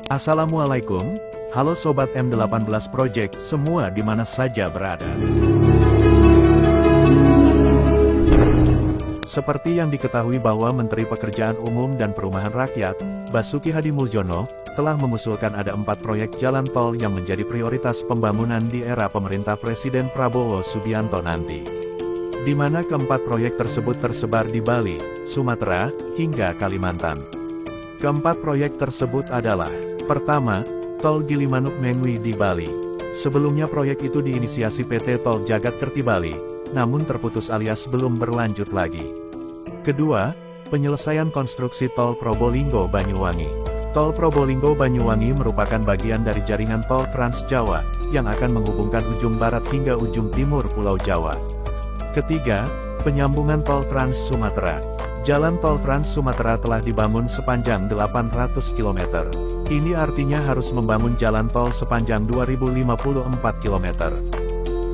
Assalamualaikum, halo Sobat M18 Project semua di mana saja berada. Seperti yang diketahui bahwa Menteri Pekerjaan Umum dan Perumahan Rakyat, Basuki Hadimuljono, telah mengusulkan ada 4 proyek jalan tol yang menjadi prioritas pembangunan di era pemerintah Presiden Prabowo Subianto nanti. Di mana keempat proyek tersebut tersebar di Bali, Sumatera, hingga Kalimantan. Keempat proyek tersebut adalah, pertama, Tol Gilimanuk Mengwi di Bali. Sebelumnya proyek itu diinisiasi PT Tol Jagadkerti Bali, namun terputus alias belum berlanjut lagi. Kedua, penyelesaian konstruksi Tol Probolinggo-Banyuwangi. Tol Probolinggo-Banyuwangi merupakan bagian dari jaringan Tol Trans Jawa, yang akan menghubungkan ujung barat hingga ujung timur Pulau Jawa. Ketiga, penyambungan Tol Trans Sumatera. Jalan Tol Trans Sumatera telah dibangun sepanjang 800 km. Ini artinya harus membangun jalan tol sepanjang 2054 km.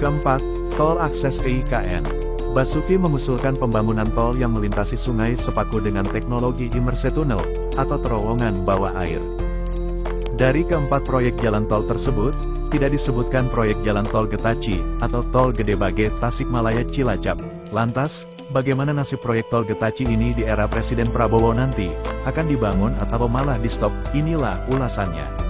Keempat, Tol Akses EIKN. Basuki mengusulkan pembangunan tol yang melintasi Sungai Sepaku dengan teknologi immerse tunnel, atau terowongan bawah air. Dari keempat proyek jalan tol tersebut, tidak disebutkan proyek jalan tol Getaci, atau Tol Gedebage Tasikmalaya Cilacap. Lantas, bagaimana nasib proyek tol Getaci ini di era Presiden Prabowo nanti? Akan dibangun atau malah di stop? Inilah ulasannya.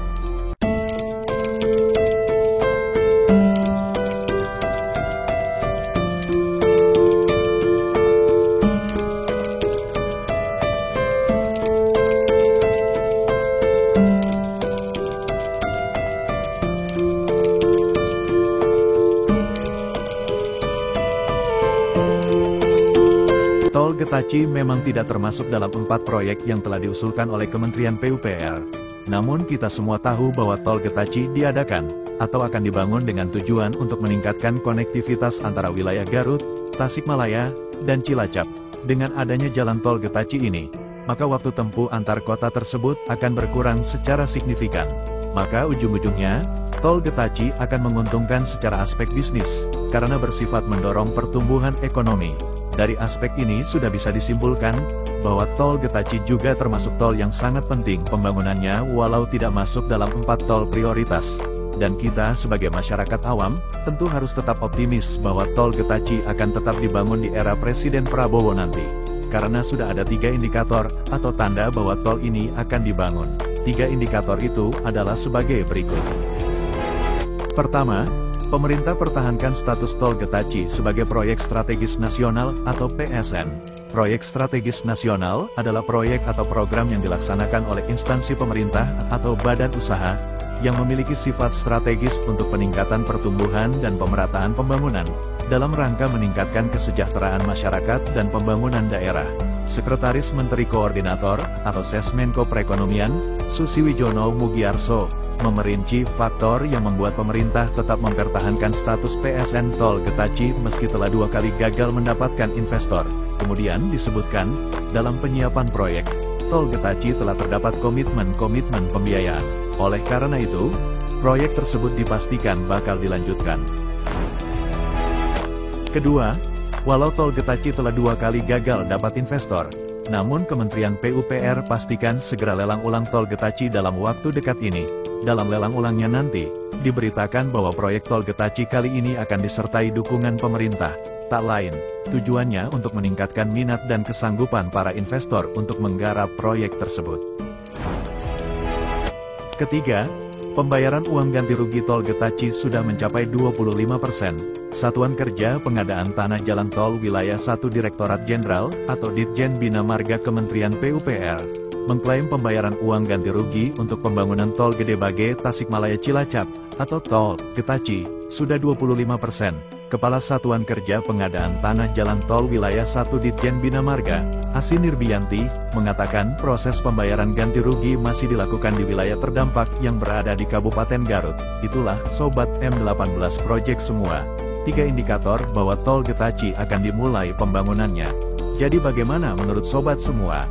Tol Getaci memang tidak termasuk dalam 4 proyek yang telah diusulkan oleh Kementerian PUPR. Namun kita semua tahu bahwa Tol Getaci diadakan, atau akan dibangun dengan tujuan untuk meningkatkan konektivitas antara wilayah Garut, Tasikmalaya, dan Cilacap. Dengan adanya jalan Tol Getaci ini, maka waktu tempuh antar kota tersebut akan berkurang secara signifikan. Maka ujung-ujungnya, Tol Getaci akan menguntungkan secara aspek bisnis, karena bersifat mendorong pertumbuhan ekonomi. Dari aspek ini sudah bisa disimpulkan, bahwa Tol Getaci juga termasuk tol yang sangat penting pembangunannya walau tidak masuk dalam 4 tol prioritas. Dan kita sebagai masyarakat awam, tentu harus tetap optimis bahwa Tol Getaci akan tetap dibangun di era Presiden Prabowo nanti. Karena sudah ada 3 indikator, atau tanda bahwa tol ini akan dibangun. 3 indikator itu adalah sebagai berikut. Pertama, pemerintah pertahankan status Tol Getaci sebagai proyek strategis nasional atau PSN. Proyek strategis nasional adalah proyek atau program yang dilaksanakan oleh instansi pemerintah atau badan usaha yang memiliki sifat strategis untuk peningkatan pertumbuhan dan pemerataan pembangunan dalam rangka meningkatkan kesejahteraan masyarakat dan pembangunan daerah. Sekretaris Menteri Koordinator atau Sesmenko Perekonomian, Susiwijono Mugiarso, memerinci faktor yang membuat pemerintah tetap mempertahankan status PSN Tol Getaci meski telah 2 kali gagal mendapatkan investor. Kemudian disebutkan, dalam penyiapan proyek, Tol Getaci telah terdapat komitmen pembiayaan. Oleh karena itu, proyek tersebut dipastikan bakal dilanjutkan. Kedua, walau Tol Getaci telah 2 kali gagal dapat investor, namun Kementerian PUPR pastikan segera lelang ulang Tol Getaci dalam waktu dekat ini. Dalam lelang ulangnya nanti, diberitakan bahwa proyek Tol Getaci kali ini akan disertai dukungan pemerintah. Tak lain, tujuannya untuk meningkatkan minat dan kesanggupan para investor untuk menggarap proyek tersebut. Ketiga, pembayaran uang ganti rugi Tol Getaci sudah mencapai 25%. Satuan Kerja Pengadaan Tanah Jalan Tol Wilayah 1 Direktorat Jenderal, atau Ditjen Bina Marga Kementerian PUPR, mengklaim pembayaran uang ganti rugi untuk pembangunan Tol Gedebage Tasikmalaya Cilacap, atau Tol Getaci, sudah 25%. Kepala Satuan Kerja Pengadaan Tanah Jalan Tol Wilayah 1 Ditjen Bina Marga, Asi Nirbiyanti, mengatakan proses pembayaran ganti rugi masih dilakukan di wilayah terdampak yang berada di Kabupaten Garut. Itulah Sobat M18 Project semua. 3 indikator bahwa Tol Getaci akan dimulai pembangunannya. Jadi bagaimana menurut Sobat semua?